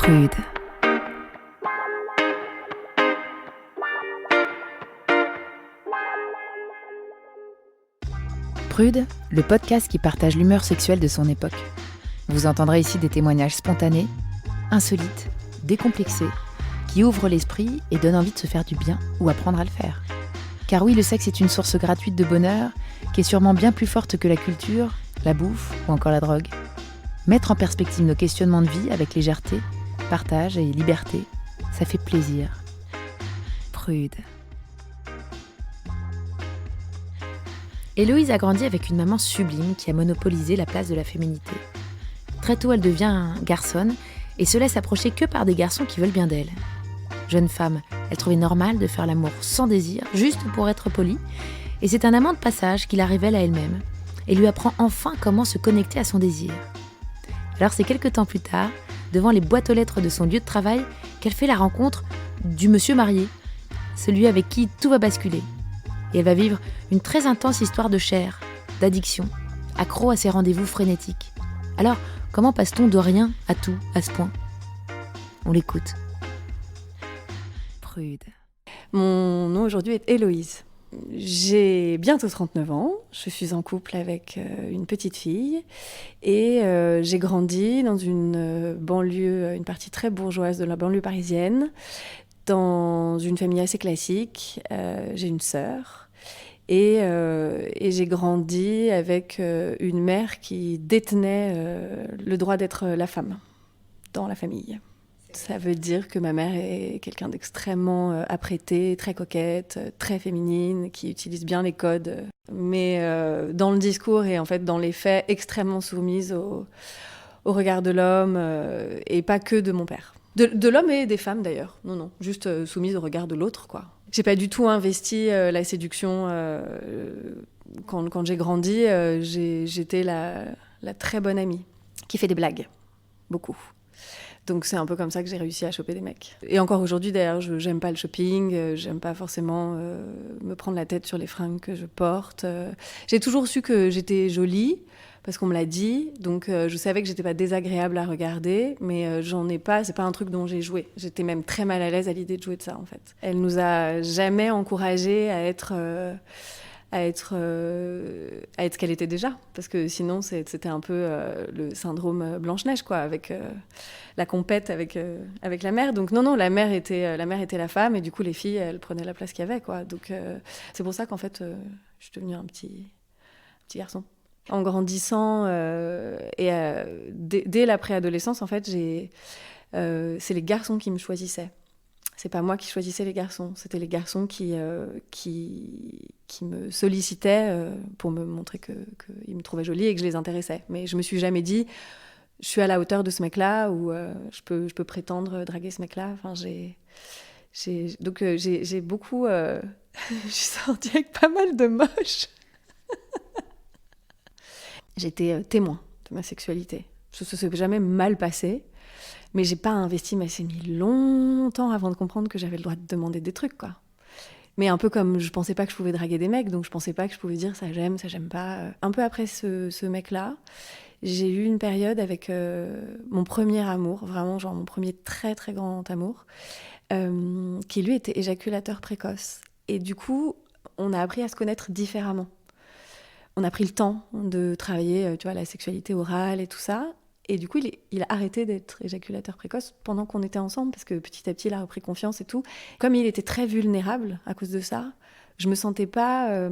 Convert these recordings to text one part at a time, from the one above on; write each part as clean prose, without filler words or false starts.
Prude. Prude, le podcast qui partage l'humeur sexuelle de son époque. Vous entendrez ici des témoignages spontanés, insolites, décomplexés, qui ouvrent l'esprit et donnent envie de se faire du bien ou apprendre à le faire. Car oui, le sexe est une source gratuite de bonheur qui est sûrement bien plus forte que la culture, la bouffe ou encore la drogue. Mettre en perspective nos questionnements de vie avec légèreté, partage et liberté, ça fait plaisir. Prude. Héloïse a grandi avec une maman sublime qui a monopolisé la place de la féminité. Très tôt, elle devient garçonne et se laisse approcher que par des garçons qui veulent bien d'elle. Jeune femme, elle trouvait normal de faire l'amour sans désir, juste pour être polie, et c'est un amant de passage qui la révèle à elle-même et lui apprend enfin comment se connecter à son désir. Alors c'est quelques temps plus tard, devant les boîtes aux lettres de son lieu de travail, qu'elle fait la rencontre du monsieur marié, celui avec qui tout va basculer. Et elle va vivre une très intense histoire de chair, d'addiction, accro à ses rendez-vous frénétiques. Alors, comment passe-t-on de rien à tout à ce point ? On l'écoute. Prude. Mon nom aujourd'hui est Héloïse. J'ai bientôt 39 ans, je suis en couple avec une petite fille et j'ai grandi dans une banlieue, une partie très bourgeoise de la banlieue parisienne, dans une famille assez classique. J'ai une sœur et j'ai grandi avec une mère qui détenait le droit d'être la femme dans la famille. Ça veut dire que ma mère est quelqu'un d'extrêmement apprêté, très coquette, très féminine, qui utilise bien les codes, mais dans le discours et en fait dans les faits, extrêmement soumise au regard de l'homme et pas que de mon père. De l'homme et des femmes d'ailleurs, non, juste soumise au regard de l'autre, quoi. J'ai pas du tout investi la séduction quand j'ai grandi, j'étais la très bonne amie qui fait des blagues, beaucoup. Donc c'est un peu comme ça que j'ai réussi à choper des mecs. Et encore aujourd'hui d'ailleurs, j'aime pas le shopping, j'aime pas forcément me prendre la tête sur les fringues que je porte. J'ai toujours su que j'étais jolie, parce qu'on me l'a dit, donc je savais que j'étais pas désagréable à regarder, mais j'en ai pas, c'est pas un truc dont j'ai joué. J'étais même très mal à l'aise à l'idée de jouer de ça en fait. Elle nous a jamais encouragés à être ce qu'elle était déjà, parce que sinon c'était un peu le syndrome Blanche-Neige, quoi, avec la compète avec la mère. Donc non, la mère était la femme, et du coup les filles elles prenaient la place qu'il y avait, quoi. Donc c'est pour ça qu'en fait je suis devenue un petit garçon. En grandissant dès la préadolescence, en fait c'est les garçons qui me choisissaient. C'est pas moi qui choisissais les garçons, c'était les garçons qui me sollicitaient pour me montrer qu'ils me trouvaient jolie et que je les intéressais. Mais je me suis jamais dit, je suis à la hauteur de ce mec-là ou je peux prétendre draguer ce mec-là. Enfin, j'ai beaucoup... je suis sortie avec pas mal de moches. J'étais témoin de ma sexualité. Ça s'est jamais mal passé. Mais j'ai pas investi, mais c'est mis longtemps avant de comprendre que j'avais le droit de demander des trucs, quoi. Mais un peu comme je pensais pas que je pouvais draguer des mecs, donc je pensais pas que je pouvais dire ça j'aime pas. Un peu après ce mec-là, j'ai eu une période avec mon premier amour, vraiment genre mon premier très très grand amour, qui lui était éjaculateur précoce. Et du coup, on a appris à se connaître différemment. On a pris le temps de travailler, tu vois, la sexualité orale et tout ça. Et du coup, il a arrêté d'être éjaculateur précoce pendant qu'on était ensemble, parce que petit à petit, il a repris confiance et tout. Comme il était très vulnérable à cause de ça, je me sentais pas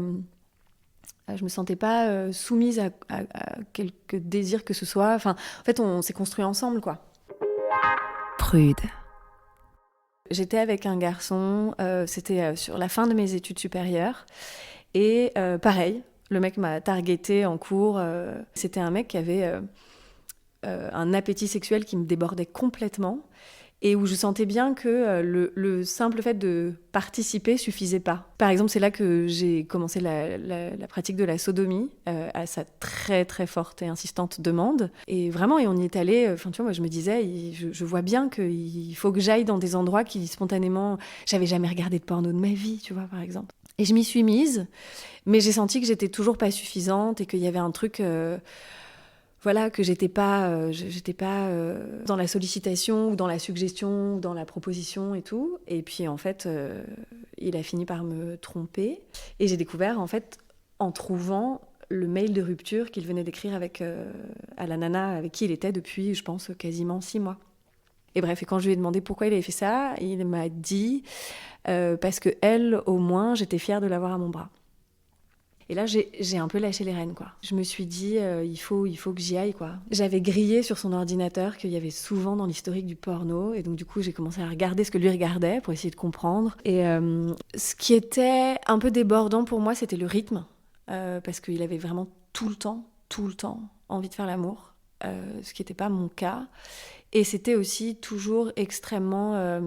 soumise à quelque désir que ce soit. Enfin, en fait, on s'est construit ensemble, quoi. Prude. J'étais avec un garçon, c'était sur la fin de mes études supérieures. Et pareil, le mec m'a targeté en cours. C'était un mec qui avait... un appétit sexuel qui me débordait complètement et où je sentais bien que le simple fait de participer suffisait pas. Par exemple, c'est là que j'ai commencé la pratique de la sodomie à sa très très forte et insistante demande. Et vraiment, et on y est allé, enfin tu vois, moi je me disais, je vois bien qu'il faut que j'aille dans des endroits qui spontanément... J'avais jamais regardé de porno de ma vie, tu vois, par exemple. Et je m'y suis mise, mais j'ai senti que j'étais toujours pas suffisante et qu'il y avait un truc... voilà, que j'étais pas dans la sollicitation ou dans la suggestion ou dans la proposition et tout. Et puis en fait, il a fini par me tromper. Et j'ai découvert en fait, en trouvant le mail de rupture qu'il venait d'écrire à la nana avec qui il était depuis, je pense, quasiment 6 mois. Et bref, et quand je lui ai demandé pourquoi il avait fait ça, il m'a dit parce que elle, au moins, j'étais fière de l'avoir à mon bras. Et là, j'ai un peu lâché les rênes, quoi. Je me suis dit, il faut que j'y aille, quoi. J'avais grillé sur son ordinateur qu'il y avait souvent dans l'historique du porno. Et donc, du coup, j'ai commencé à regarder ce que lui regardait pour essayer de comprendre. Et ce qui était un peu débordant pour moi, c'était le rythme. Parce qu'il avait vraiment tout le temps, envie de faire l'amour. Ce qui n'était pas mon cas. Et c'était aussi toujours extrêmement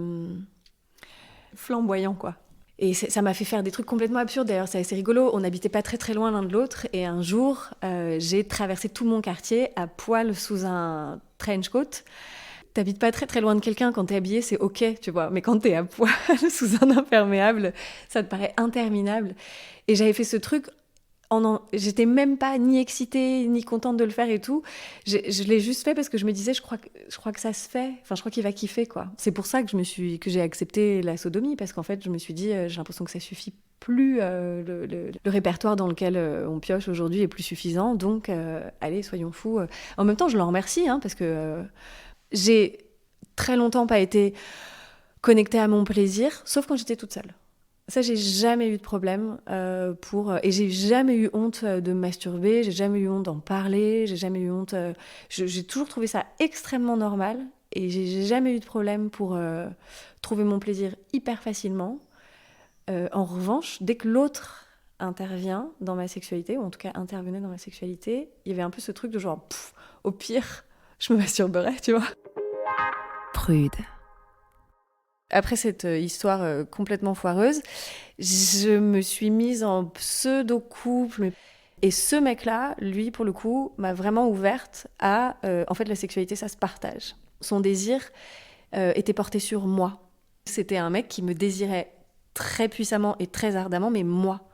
flamboyant, quoi. Et ça m'a fait faire des trucs complètement absurdes. D'ailleurs, c'est assez rigolo. On n'habitait pas très très loin l'un de l'autre. Et un jour, j'ai traversé tout mon quartier à poil sous un trench coat. T'habites pas très très loin de quelqu'un, quand t'es habillé, c'est ok, tu vois. Mais quand t'es à poil sous un imperméable, ça te paraît interminable. Et j'avais fait ce truc... J'étais même pas ni excitée, ni contente de le faire et tout. Je l'ai juste fait parce que je me disais, je crois que ça se fait. Enfin, je crois qu'il va kiffer, quoi. C'est pour ça que j'ai accepté la sodomie, parce qu'en fait, je me suis dit, j'ai l'impression que ça suffit plus. Le répertoire dans lequel on pioche aujourd'hui est plus suffisant. Donc, allez, soyons fous. En même temps, je l'en remercie, hein, parce que j'ai très longtemps pas été connectée à mon plaisir, sauf quand j'étais toute seule. Ça, j'ai jamais eu de problème et j'ai jamais eu honte de me masturber, j'ai jamais eu honte d'en parler, j'ai jamais eu honte. J'ai toujours trouvé ça extrêmement normal et j'ai jamais eu de problème pour trouver mon plaisir hyper facilement. En revanche, dès que l'autre intervient dans ma sexualité, ou en tout cas intervenait dans ma sexualité, il y avait un peu ce truc de genre, au pire, je me masturberais, tu vois. Prude. Après cette histoire complètement foireuse, je me suis mise en pseudo-couple. Et ce mec-là, lui, pour le coup, m'a vraiment ouverte à... en fait, la sexualité, ça se partage. Son désir était porté sur moi. C'était un mec qui me désirait très puissamment et très ardemment, mais moi.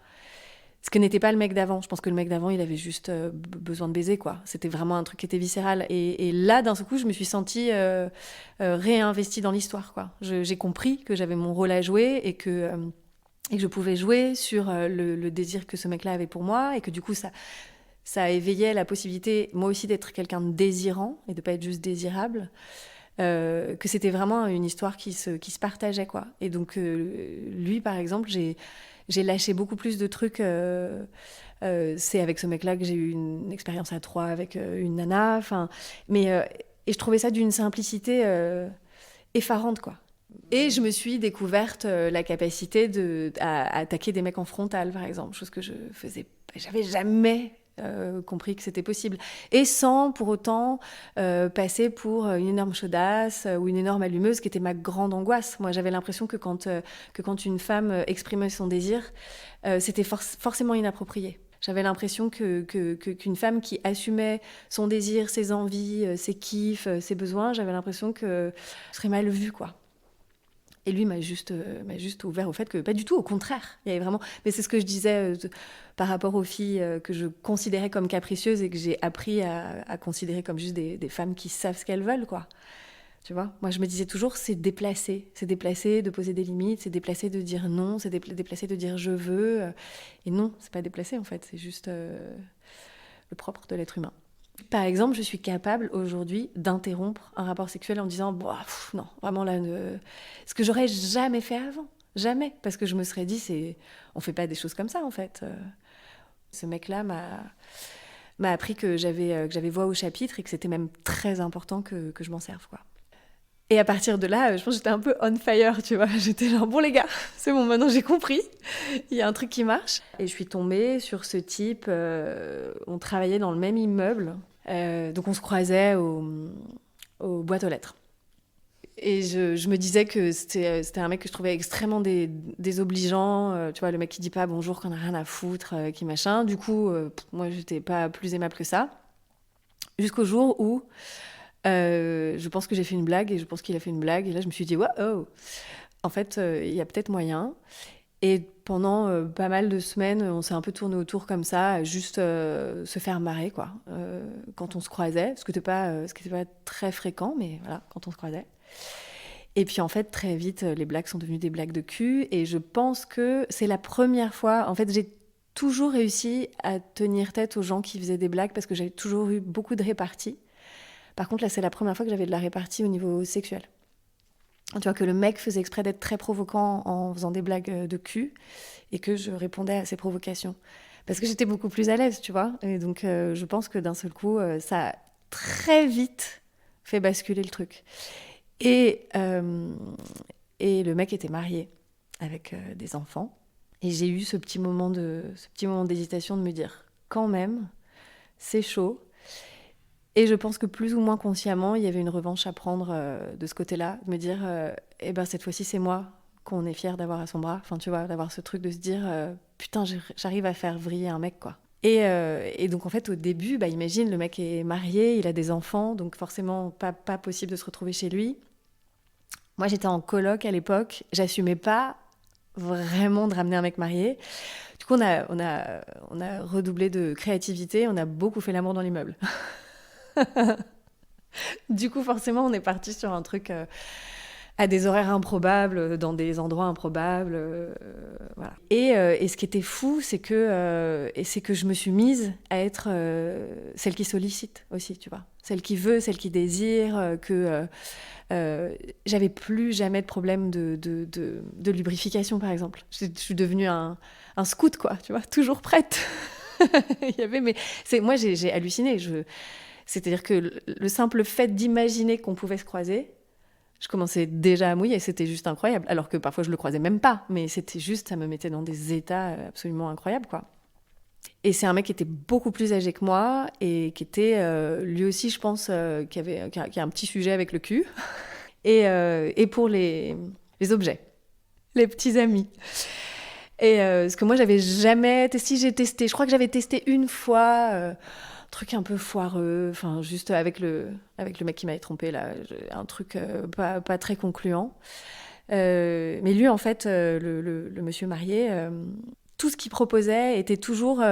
Ce que n'était pas le mec d'avant. Je pense que le mec d'avant, il avait juste besoin de baiser, quoi. C'était vraiment un truc qui était viscéral. Et là, d'un seul coup, je me suis sentie réinvestie dans l'histoire, quoi. J'ai compris que j'avais mon rôle à jouer et que je pouvais jouer sur le désir que ce mec-là avait pour moi, et que du coup, ça éveillait la possibilité, moi aussi, d'être quelqu'un de désirant et de pas être juste désirable. Que c'était vraiment une histoire qui se partageait, quoi. Et donc, lui, par exemple, j'ai lâché beaucoup plus de trucs. C'est avec ce mec-là que j'ai eu une expérience à 3 avec une nana. Et je trouvais ça d'une simplicité effarante, quoi. Et je me suis découverte la capacité à attaquer des mecs en frontal, par exemple, chose que j'avais jamais compris que c'était possible. Et sans pour autant passer pour une énorme chaudasse ou une énorme allumeuse, qui était ma grande angoisse. Moi, j'avais l'impression que quand une femme exprimait son désir, c'était forcément inapproprié. J'avais l'impression qu'une femme qui assumait son désir, ses envies, ses kiffs, ses besoins, j'avais l'impression que je serais mal vue, quoi. Et lui m'a juste ouvert au fait que pas du tout, au contraire. Il y avait vraiment... Mais c'est ce que je disais par rapport aux filles que je considérais comme capricieuses et que j'ai appris à considérer comme juste des femmes qui savent ce qu'elles veulent, quoi. Tu vois, moi je me disais toujours, c'est déplacé de poser des limites, c'est déplacé de dire non, c'est déplacé de dire je veux. Et non, c'est pas déplacé en fait, c'est juste le propre de l'être humain. Par exemple, je suis capable aujourd'hui d'interrompre un rapport sexuel en disant non, vraiment là, ce que j'aurais jamais fait avant, jamais, parce que je me serais dit on fait pas des choses comme ça en fait. Ce mec-là m'a appris que j'avais voix au chapitre et que c'était même très important que je m'en serve, quoi. Et à partir de là, je pense que j'étais un peu on fire, tu vois. J'étais genre, bon les gars, c'est bon, maintenant j'ai compris. Il y a un truc qui marche. Et je suis tombée sur ce type. On travaillait dans le même immeuble. Donc on se croisait aux boîtes aux lettres. Et je me disais que c'était un mec que je trouvais extrêmement désobligeant. Tu vois, le mec qui dit pas bonjour quand on a rien à foutre, qui machin. Du coup, moi, j'étais pas plus aimable que ça. Jusqu'au jour où... je pense que j'ai fait une blague et je pense qu'il a fait une blague. Et là, je me suis dit, wow, en fait, il y a peut-être moyen. Et pendant pas mal de semaines, on s'est un peu tourné autour comme ça, à juste se faire marrer, quoi, quand on se croisait, ce qui n'était pas très fréquent, mais voilà, quand on se croisait. Et puis en fait, très vite, les blagues sont devenues des blagues de cul, et je pense que c'est la première fois, en fait, j'ai toujours réussi à tenir tête aux gens qui faisaient des blagues, parce que j'avais toujours eu beaucoup de répartie. Par contre, là, c'est la première fois que j'avais de la répartie au niveau sexuel. Tu vois, que le mec faisait exprès d'être très provocant en faisant des blagues de cul, et que je répondais à ses provocations. Parce que j'étais beaucoup plus à l'aise, tu vois. Et donc, je pense que d'un seul coup, ça a très vite fait basculer le truc. Et le mec était marié avec des enfants. Et j'ai eu ce petit moment d'hésitation de me dire, quand même, c'est chaud. Et je pense que plus ou moins consciemment, il y avait une revanche à prendre de ce côté-là, de me dire, eh ben cette fois-ci, c'est moi qu'on est fier d'avoir à son bras. Enfin, tu vois, d'avoir ce truc de se dire, putain, j'arrive à faire vriller un mec, quoi. Et donc, en fait, au début, bah, imagine, le mec est marié, il a des enfants, donc forcément, pas possible de se retrouver chez lui. Moi, j'étais en coloc à l'époque, j'assumais pas vraiment de ramener un mec marié. Du coup, on a redoublé de créativité, on a beaucoup fait l'amour dans l'immeuble. Du coup, forcément, on est parti sur un truc à des horaires improbables, dans des endroits improbables. Voilà. Et ce qui était fou, c'est que je me suis mise à être celle qui sollicite aussi, tu vois. Celle qui veut, celle qui désire, que j'avais plus jamais de problème de lubrification, par exemple. Je suis devenue un scout, quoi, tu vois, toujours prête. Moi, j'ai halluciné. C'est-à-dire que le simple fait d'imaginer qu'on pouvait se croiser, je commençais déjà à mouiller, c'était juste incroyable. Alors que parfois je le croisais même pas, mais c'était juste, ça me mettait dans des états absolument incroyables, quoi. Et c'est un mec qui était beaucoup plus âgé que moi et qui était lui aussi, je pense, qui a un petit sujet avec le cul. Et pour les objets, les petits amis. Et ce que moi j'avais jamais testé, je crois que j'avais testé une fois. Truc un peu foireux, enfin juste avec le mec qui m'avait trompé là, un truc pas très concluant. Mais lui en fait, le monsieur marié, tout ce qu'il proposait était toujours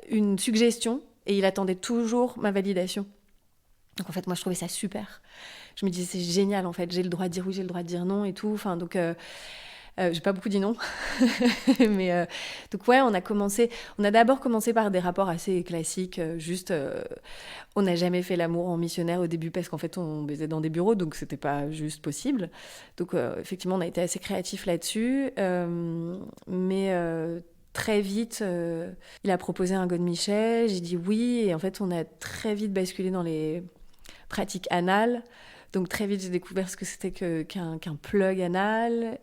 une suggestion et il attendait toujours ma validation. Donc en fait moi je trouvais ça super. Je me disais c'est génial en fait, j'ai le droit de dire oui, j'ai le droit de dire non et tout. Enfin donc j'ai pas beaucoup dit non. Mais donc ouais, on a d'abord commencé par des rapports assez classiques, on n'a jamais fait l'amour en missionnaire au début parce qu'en fait on baisait dans des bureaux, donc c'était pas juste possible. Donc effectivement on a été assez créatifs là-dessus, mais très vite il a proposé un godemiché, j'ai dit oui, et en fait on a très vite basculé dans les pratiques anales. Donc très vite, j'ai découvert ce que c'était qu'un plug anal.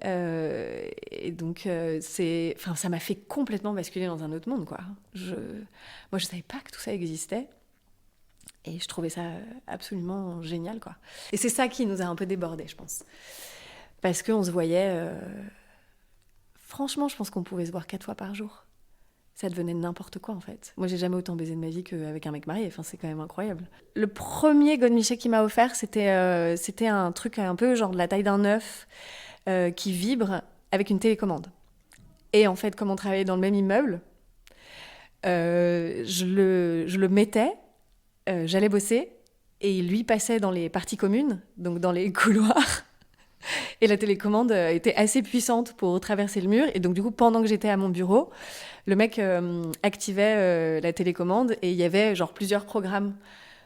Et donc, ça m'a fait complètement basculer dans un autre monde, quoi. Moi, je savais pas que tout ça existait. Et je trouvais ça absolument génial, quoi. Et c'est ça qui nous a un peu débordés, je pense. Parce qu'on se voyait... Franchement, je pense qu'on pouvait se voir 4 fois par jour. Ça devenait n'importe quoi, en fait. Moi, j'ai jamais autant baisé de ma vie qu'avec un mec marié. Enfin, c'est quand même incroyable. Le premier godemiché qu'il m'a offert, c'était un truc un peu genre de la taille d'un œuf qui vibre avec une télécommande. Et en fait, comme on travaillait dans le même immeuble, je le mettais, j'allais bosser, et lui passait dans les parties communes, donc dans les couloirs. Et la télécommande était assez puissante pour traverser le mur. Et donc, du coup, pendant que j'étais à mon bureau, le mec activait la télécommande et il y avait genre plusieurs programmes.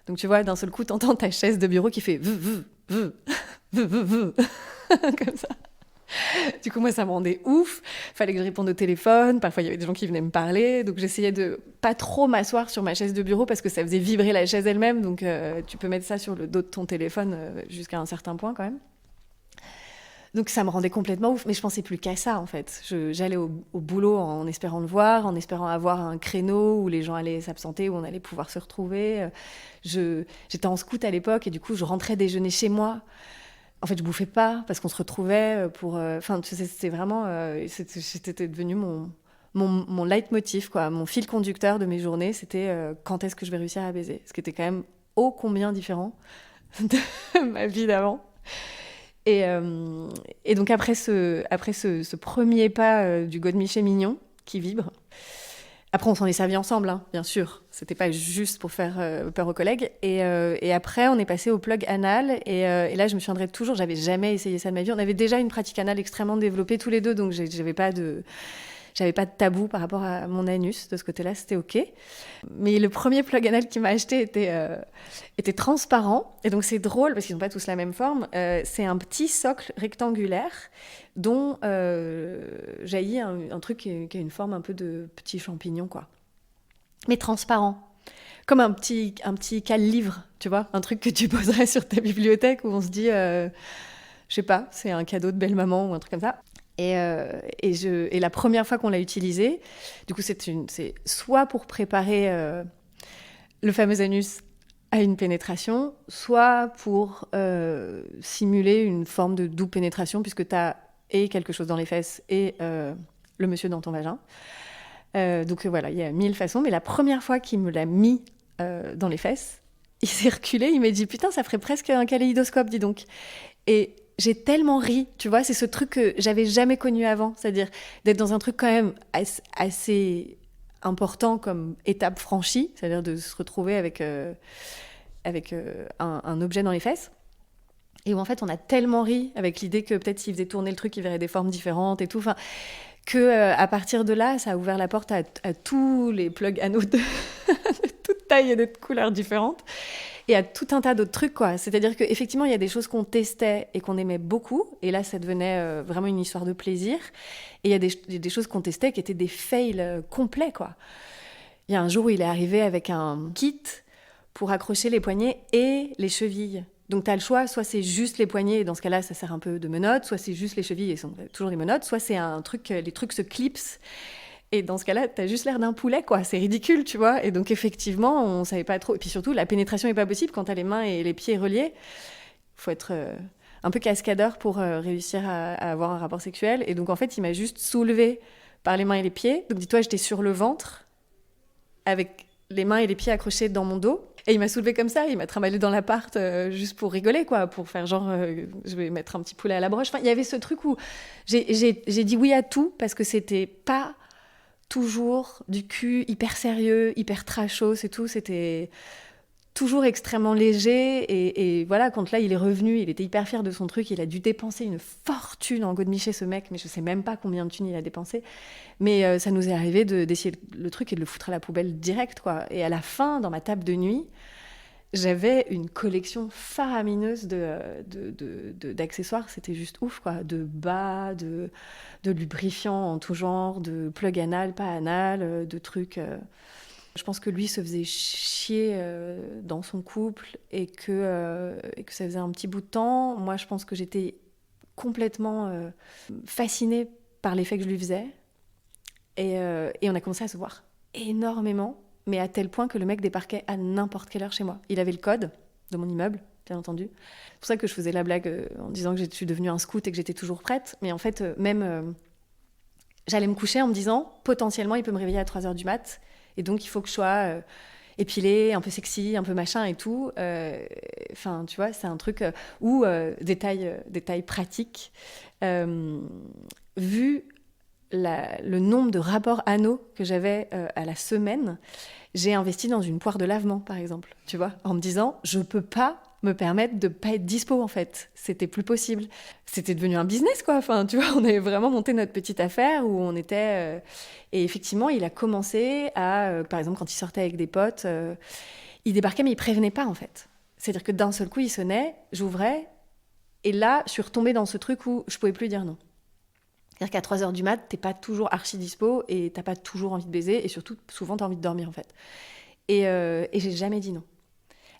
Donc, tu vois, d'un seul coup, t'entends ta chaise de bureau qui fait comme ça. Du coup, moi, ça me rendait ouf. Fallait que je réponde au téléphone. Parfois, il y avait des gens qui venaient me parler. Donc, j'essayais de pas trop m'asseoir sur ma chaise de bureau parce que ça faisait vibrer la chaise elle-même. Donc, tu peux mettre ça sur le dos de ton téléphone jusqu'à un certain point quand même. Donc ça me rendait complètement ouf, mais je pensais plus qu'à ça en fait. J'allais au boulot en espérant le voir, en espérant avoir un créneau où les gens allaient s'absenter, où on allait pouvoir se retrouver. J'étais en scout à l'époque et du coup je rentrais déjeuner chez moi. En fait je bouffais pas parce qu'on se retrouvait pour... Enfin c'était vraiment... c'était devenu mon leitmotiv, quoi. Mon fil conducteur de mes journées, c'était quand est-ce que je vais réussir à baiser. Ce qui était quand même ô combien différent de ma vie d'avant. Et donc après ce premier pas du godemiché mignon qui vibre, après on s'en est servi ensemble, hein, bien sûr. C'était pas juste pour faire peur aux collègues. Et après on est passé au plug anal. Et là je me souviendrai toujours, j'avais jamais essayé ça de ma vie. On avait déjà une pratique anale extrêmement développée tous les deux, donc j'avais pas de tabou par rapport à mon anus. De ce côté-là, c'était OK. Mais le premier plug anal qu'il m'a acheté était transparent. Et donc, c'est drôle parce qu'ils n'ont pas tous la même forme. C'est un petit socle rectangulaire dont jaillit un truc qui a une forme un peu de petit champignon, quoi. Mais transparent. Comme un petit cale-livre, tu vois. Un truc que tu poserais sur ta bibliothèque où on se dit, je sais pas, c'est un cadeau de belle-maman ou un truc comme ça. Et la première fois qu'on l'a utilisé, du coup, c'est soit pour préparer le fameux anus à une pénétration, soit pour simuler une forme de double pénétration, puisque tu as et quelque chose dans les fesses et le monsieur dans ton vagin. Donc voilà, il y a 1000 façons. Mais la première fois qu'il me l'a mis dans les fesses, il s'est reculé, il m'a dit « Putain, ça ferait presque un kaléidoscope, dis donc !» Et j'ai tellement ri, tu vois, c'est ce truc que j'avais jamais connu avant, c'est-à-dire d'être dans un truc quand même assez important comme étape franchie, c'est-à-dire de se retrouver avec un objet dans les fesses, et où en fait on a tellement ri avec l'idée que peut-être s'il faisait tourner le truc, il verrait des formes différentes et tout, enfin, que à partir de là, ça a ouvert la porte à tous les plugs anneaux de toute taille et de couleurs différentes. Et à tout un tas d'autres trucs, quoi. C'est-à-dire qu'effectivement, il y a des choses qu'on testait et qu'on aimait beaucoup. Et là, ça devenait vraiment une histoire de plaisir. Et il y a des choses qu'on testait qui étaient des fails complets, quoi. Il y a un jour où il est arrivé avec un kit pour accrocher les poignets et les chevilles. Donc, tu as le choix, soit c'est juste les poignets, et dans ce cas-là, ça sert un peu de menottes, soit c'est juste les chevilles, et sont toujours des menottes, soit c'est un truc, les trucs se clipsent. Et dans ce cas-là, t'as juste l'air d'un poulet, quoi. C'est ridicule, tu vois. Et donc, effectivement, on savait pas trop. Et puis surtout, la pénétration est pas possible quand t'as les mains et les pieds reliés. Faut être un peu cascadeur pour réussir à avoir un rapport sexuel. Et donc, en fait, il m'a juste soulevé par les mains et les pieds. Donc, dis-toi, j'étais sur le ventre, avec les mains et les pieds accrochés dans mon dos. Et il m'a soulevé comme ça, il m'a trimballé dans l'appart juste pour rigoler, quoi, pour faire genre, je vais mettre un petit poulet à la broche. Enfin, il y avait ce truc où j'ai dit oui à tout, parce que c'était pas toujours du cul hyper sérieux, hyper trashos et tout. C'était toujours extrêmement léger. Et voilà, quand là, il est revenu, il était hyper fier de son truc. Il a dû dépenser une fortune en godemiché, ce mec. Mais je sais même pas combien de thunes il a dépensé. Mais ça nous est arrivé d'essayer le truc et de le foutre à la poubelle direct, quoi. Et à la fin, dans ma table de nuit, j'avais une collection faramineuse d'accessoires. C'était juste ouf, quoi. De bas, de lubrifiants en tout genre, de plug anal, pas anal, de trucs. Je pense que lui se faisait chier dans son couple et que ça faisait un petit bout de temps. Moi, je pense que j'étais complètement fascinée par l'effet que je lui faisais. Et on a commencé à se voir énormément. Mais à tel point que le mec débarquait à n'importe quelle heure chez moi. Il avait le code de mon immeuble, bien entendu. C'est pour ça que je faisais la blague en disant que je suis devenue un scout et que j'étais toujours prête. Mais en fait, j'allais me coucher en me disant, potentiellement, il peut me réveiller à 3h du mat. Et donc, il faut que je sois épilée, un peu sexy, un peu machin et tout. Enfin, tu vois, c'est un truc où, détail pratique, vu le nombre de rapports anaux que j'avais à la semaine, j'ai investi dans une poire de lavement, par exemple, tu vois, en me disant, je peux pas me permettre de pas être dispo, en fait. C'était plus possible. C'était devenu un business, quoi. Enfin, tu vois, on avait vraiment monté notre petite affaire où on était... Et effectivement, il a commencé à... par exemple, quand il sortait avec des potes, il débarquait, mais il prévenait pas, en fait. C'est-à-dire que d'un seul coup, il sonnait, j'ouvrais, et là, je suis retombée dans ce truc où je pouvais plus dire non. C'est-à-dire qu'à 3h du mat, t'es pas toujours archi dispo et t'as pas toujours envie de baiser et surtout, souvent, t'as envie de dormir, en fait. Et j'ai jamais dit non.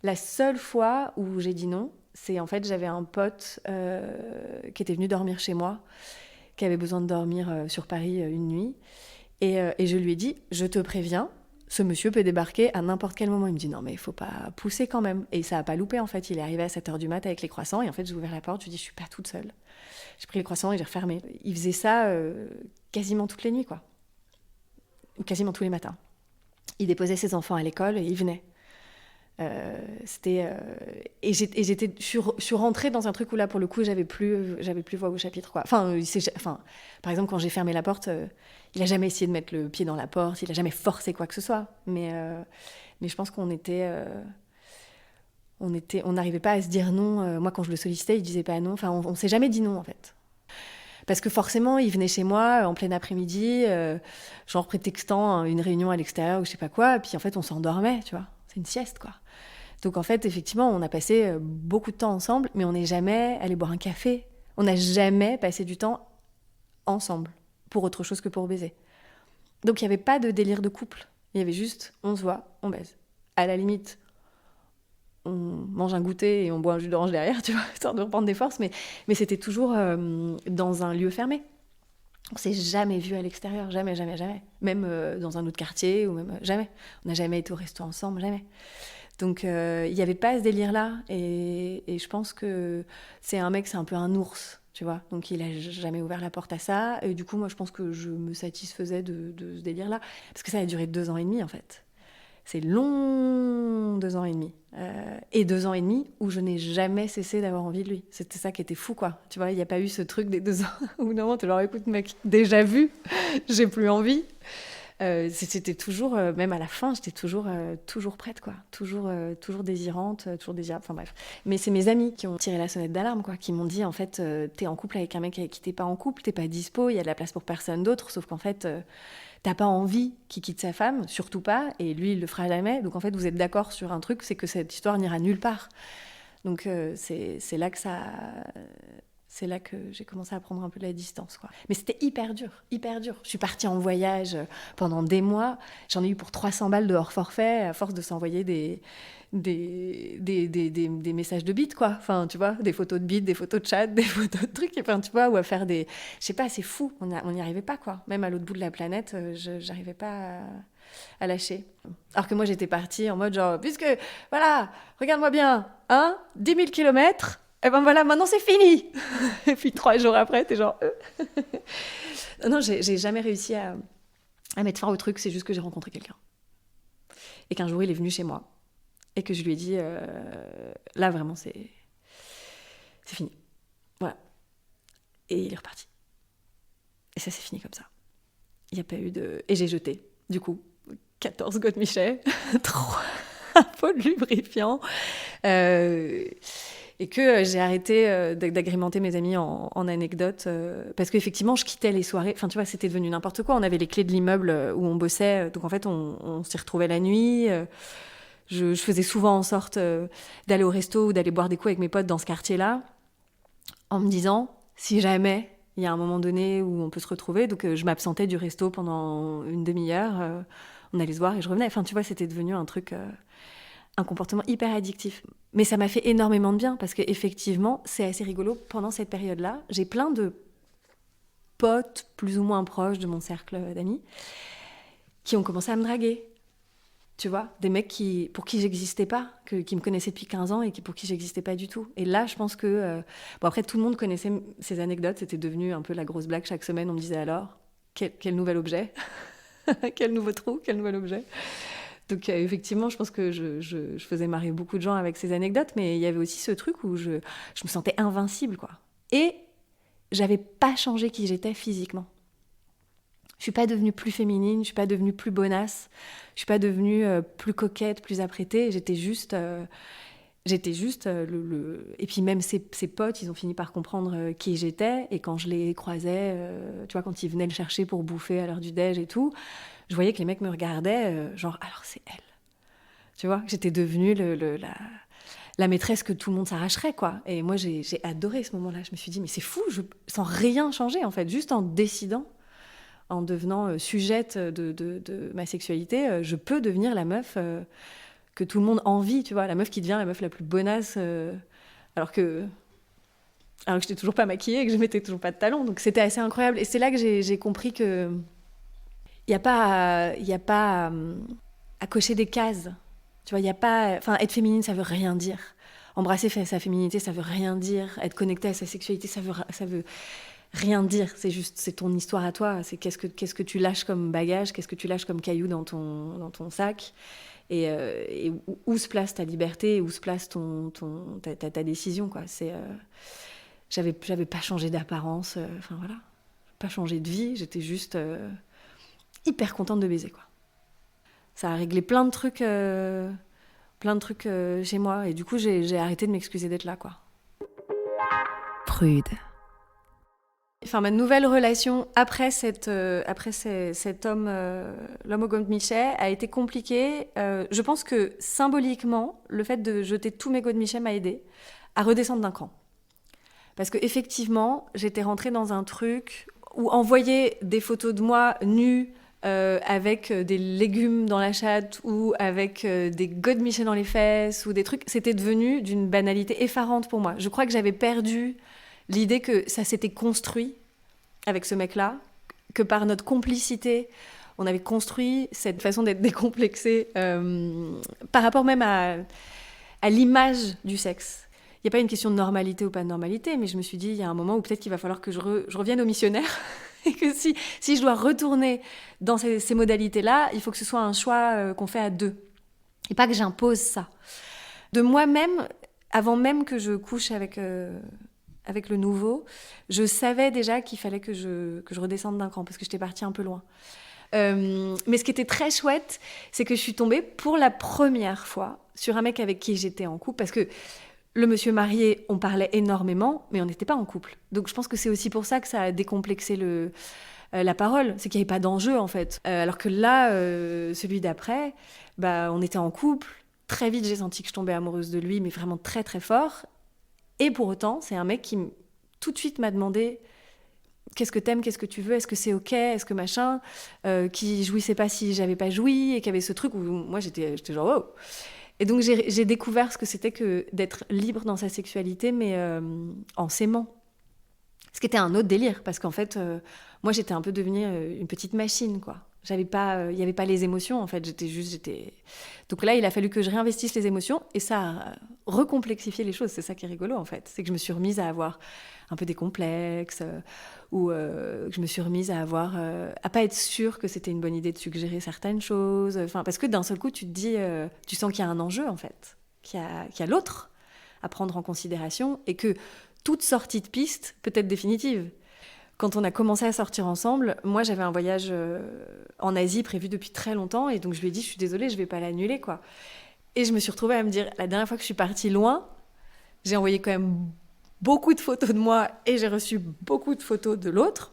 La seule fois où j'ai dit non, c'est en fait, j'avais un pote qui était venu dormir chez moi, qui avait besoin de dormir sur Paris une nuit. Et je lui ai dit, je te préviens, ce monsieur peut débarquer à n'importe quel moment. Il me dit, non mais il faut pas pousser quand même. Et ça a pas loupé, en fait. Il est arrivé à 7h du mat avec les croissants et en fait, j'ai ouvert la porte, je lui ai dit, je suis pas toute seule. J'ai pris les croissants et j'ai refermé. Il faisait ça quasiment toutes les nuits, quoi. Quasiment tous les matins. Il déposait ses enfants à l'école et il venait. Je suis rentrée dans un truc où là, pour le coup, j'avais plus voix au chapitre, quoi. Par exemple, quand j'ai fermé la porte, il a jamais essayé de mettre le pied dans la porte, il a jamais forcé quoi que ce soit. Mais je pense qu'on on n'arrivait pas à se dire non. Moi, quand je le sollicitais, il disait pas non. Enfin, on s'est jamais dit non, en fait. Parce que forcément, il venait chez moi en plein après-midi, genre prétextant une réunion à l'extérieur ou je sais pas quoi, et puis en fait, on s'endormait, tu vois. C'est une sieste, quoi. Donc en fait, effectivement, on a passé beaucoup de temps ensemble, mais on n'est jamais allé boire un café. On n'a jamais passé du temps ensemble, pour autre chose que pour baiser. Donc il n'y avait pas de délire de couple. Il y avait juste, on se voit, on baise. À la limite, on mange un goûter et on boit un jus d'orange derrière, tu vois, histoire de reprendre des forces, mais c'était toujours dans un lieu fermé. On s'est jamais vu à l'extérieur, jamais, jamais, jamais. Même dans un autre quartier, ou même jamais. On n'a jamais été au resto ensemble, jamais. Donc il n'y avait pas ce délire-là, et je pense que c'est un peu un ours, tu vois. Donc il n'a jamais ouvert la porte à ça, et du coup, moi, je pense que je me satisfaisais de ce délire-là. Parce que ça a duré 2 ans et demi, en fait. C'est long, 2 ans et demi. Et 2 ans et demi où je n'ai jamais cessé d'avoir envie de lui. C'était ça qui était fou, quoi. Tu vois, il n'y a pas eu ce truc des 2 ans où non, t'es genre, écoute, mec, déjà vu, j'ai plus envie. C'était toujours, même à la fin, j'étais toujours prête, quoi. Toujours désirante, toujours désirable, enfin bref. Mais c'est mes amis qui ont tiré la sonnette d'alarme, quoi, qui m'ont dit, en fait, t'es en couple avec un mec avec qui t'es pas en couple, t'es pas dispo, il y a de la place pour personne d'autre, sauf qu'en fait, t'as pas envie qu'il quitte sa femme, surtout pas, et lui, il le fera jamais. Donc en fait, vous êtes d'accord sur un truc, c'est que cette histoire n'ira nulle part. Donc c'est là que ça... C'est là que j'ai commencé à prendre un peu de la distance, quoi. Mais c'était hyper dur, hyper dur. Je suis partie en voyage pendant des mois. J'en ai eu pour 300 balles de hors forfait, à force de s'envoyer des messages de bites, quoi. Enfin, tu vois, des photos de bites, des photos de chat, des photos de trucs. Enfin, tu vois, ou à faire des... Je sais pas, c'est fou. On n'y arrivait pas, quoi. Même à l'autre bout de la planète, j'arrivais pas à lâcher. Alors que moi, j'étais partie en mode genre, puisque, voilà, regarde-moi bien, hein, 10 000 kilomètres... Et ben voilà, maintenant c'est fini. Et puis 3 jours après, t'es genre... Non, j'ai jamais réussi à mettre fin au truc, c'est juste que j'ai rencontré quelqu'un. Et qu'un jour, il est venu chez moi. Et que je lui ai dit, là, vraiment, c'est fini. Voilà. Et il est reparti. Et ça s'est fini comme ça. Il n'y a pas eu de... Et j'ai jeté, du coup, 14 Gottmichet, 3 pots de lubrifiant. Et que j'ai arrêté d'agrémenter mes amis en anecdotes, parce qu'effectivement, je quittais les soirées. Enfin, tu vois, c'était devenu n'importe quoi. On avait les clés de l'immeuble où on bossait, donc en fait, on s'y retrouvait la nuit. Je faisais souvent en sorte d'aller au resto ou d'aller boire des coups avec mes potes dans ce quartier-là, en me disant, si jamais il y a un moment donné où on peut se retrouver, donc je m'absentais du resto pendant une demi-heure, on allait se voir et je revenais. Enfin, tu vois, c'était devenu un truc... un comportement hyper addictif. Mais ça m'a fait énormément de bien, parce qu'effectivement, c'est assez rigolo. Pendant cette période-là, j'ai plein de potes plus ou moins proches de mon cercle d'amis qui ont commencé à me draguer. Tu vois, des mecs pour qui j'existais pas, qui me connaissaient depuis 15 ans et pour qui j'existais pas du tout. Et là, je pense que... Bon, après, tout le monde connaissait ces anecdotes. C'était devenu un peu la grosse blague. Chaque semaine, on me disait alors, quel nouvel objet quel nouveau trou, quel nouvel objet. Donc effectivement, je pense que je faisais marrer beaucoup de gens avec ces anecdotes, mais il y avait aussi ce truc où je me sentais invincible, quoi. Et j'avais pas changé qui j'étais physiquement. Je suis pas devenue plus féminine, je suis pas devenue plus bonasse, je suis pas devenue plus coquette, plus apprêtée. J'étais juste Et puis même ses potes, ils ont fini par comprendre qui j'étais. Et quand je les croisais, tu vois, quand ils venaient le chercher pour bouffer à l'heure du déj et tout, je voyais que les mecs me regardaient, genre, alors c'est elle. Tu vois, j'étais devenue la maîtresse que tout le monde s'arracherait, quoi. Et moi, j'ai adoré ce moment-là. Je me suis dit, mais c'est fou, sans rien changer, en fait. Juste en décidant, en devenant sujette de ma sexualité, je peux devenir la meuf que tout le monde envie, tu vois. La meuf qui devient la meuf la plus bonasse, alors que je n'étais toujours pas maquillée et que je mettais toujours pas de talons. Donc c'était assez incroyable. Et c'est là que j'ai compris que il y a pas à cocher des cases. Tu vois, il y a pas... Enfin, être féminine, ça veut rien dire. Embrasser sa féminité, ça veut rien dire. Être connectée à sa sexualité, ça veut rien dire. C'est ton histoire à toi. C'est qu'est-ce que tu lâches comme bagage, qu'est-ce que tu lâches comme caillou dans ton sac. et où se place ta liberté, où se place ta décision, quoi. J'avais pas changé d'apparence, voilà, pas changé de vie, j'étais juste hyper contente de baiser, quoi. Ça a réglé plein de trucs chez moi, et du coup j'ai arrêté de m'excuser d'être là, quoi. Prude. Enfin, ma nouvelle relation après cet homme, l'homme au godemichet, a été compliquée. Je pense que symboliquement, le fait de jeter tous mes godemichets m'a aidée à redescendre d'un cran. Parce qu'effectivement, j'étais rentrée dans un truc où envoyer des photos de moi nue avec des légumes dans la chatte ou avec des godemichets dans les fesses ou des trucs, c'était devenu d'une banalité effarante pour moi. Je crois que j'avais perdu l'idée que ça s'était construit avec ce mec-là, que par notre complicité, on avait construit cette façon d'être décomplexé par rapport même à l'image du sexe. Il n'y a pas une question de normalité ou pas de normalité, mais je me suis dit, il y a un moment où peut-être qu'il va falloir que je revienne au missionnaire et que si je dois retourner dans ces modalités-là, il faut que ce soit un choix qu'on fait à deux et pas que j'impose ça. De moi-même, avant même que je couche avec le nouveau, je savais déjà qu'il fallait que je redescende d'un cran parce que j'étais partie un peu loin. Mais ce qui était très chouette, c'est que je suis tombée pour la première fois sur un mec avec qui j'étais en couple, parce que le monsieur marié, on parlait énormément, mais on n'était pas en couple. Donc je pense que c'est aussi pour ça que ça a décomplexé la parole, c'est qu'il n'y avait pas d'enjeu en fait. Alors que là, celui d'après, on était en couple. Très vite, j'ai senti que je tombais amoureuse de lui, mais vraiment très très fort. Et pour autant, c'est un mec qui tout de suite m'a demandé qu'est-ce que t'aimes, qu'est-ce que tu veux, est-ce que c'est ok, est-ce que machin, qui jouissait pas si j'avais pas joui, et qui avait ce truc où moi j'étais genre oh. Et donc j'ai découvert ce que c'était que d'être libre dans sa sexualité, mais en s'aimant. Ce qui était un autre délire, parce qu'en fait, moi j'étais un peu devenue une petite machine, quoi. Il n'y avait pas les émotions, en fait. Donc là, il a fallu que je réinvestisse les émotions, et ça a recomplexifié les choses. C'est ça qui est rigolo, en fait. C'est que je me suis remise à avoir un peu des complexes, ou que je me suis remise à pas être sûre que c'était une bonne idée de suggérer certaines choses. Parce que d'un seul coup, tu te dis, tu sens qu'il y a un enjeu, en fait, qu'il y a l'autre à prendre en considération, et que toute sortie de piste peut être définitive. Quand on a commencé à sortir ensemble, moi j'avais un voyage en Asie prévu depuis très longtemps, et donc je lui ai dit je suis désolée, je vais pas l'annuler, quoi. Et je me suis retrouvée à me dire, la dernière fois que je suis partie loin, j'ai envoyé quand même beaucoup de photos de moi et j'ai reçu beaucoup de photos de l'autre,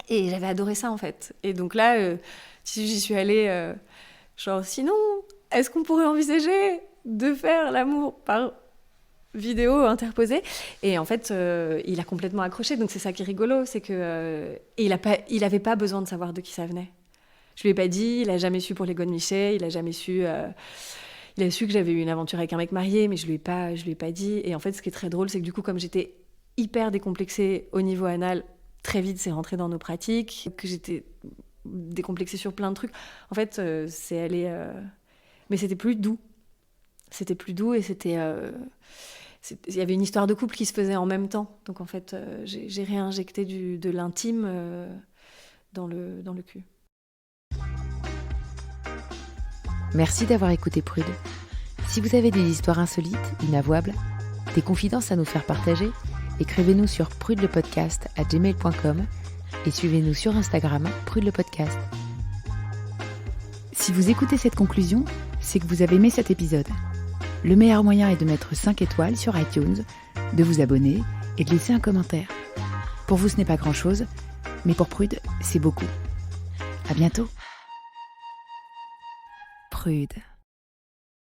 et j'avais adoré ça en fait. Et donc là, j'y suis allée genre sinon, est-ce qu'on pourrait envisager de faire l'amour par vidéo interposée? Et en fait, il a complètement accroché. Donc c'est ça qui est rigolo, c'est que il avait pas besoin de savoir de qui ça venait. Je lui ai pas dit, il a jamais su pour les godemichets, il a jamais su. Il a su que j'avais eu une aventure avec un mec marié, mais je lui ai pas dit. Et en fait, ce qui est très drôle, c'est que du coup, comme j'étais hyper décomplexée au niveau anal, très vite, c'est rentré dans nos pratiques, que j'étais décomplexée sur plein de trucs. En fait, c'est allé, mais c'était plus doux. C'était plus doux, et il y avait une histoire de couple qui se faisait en même temps. Donc en fait, j'ai réinjecté de l'intime dans le cul. Merci d'avoir écouté Prude. Si vous avez des histoires insolites, inavouables, des confidences à nous faire partager, écrivez-nous sur prudelepodcast@gmail.com et suivez-nous sur Instagram, Prude le podcast. Si vous écoutez cette conclusion, c'est que vous avez aimé cet épisode. Le meilleur moyen est de mettre 5 étoiles sur iTunes, de vous abonner et de laisser un commentaire. Pour vous, ce n'est pas grand-chose, mais pour Prude, c'est beaucoup. À bientôt. Prude.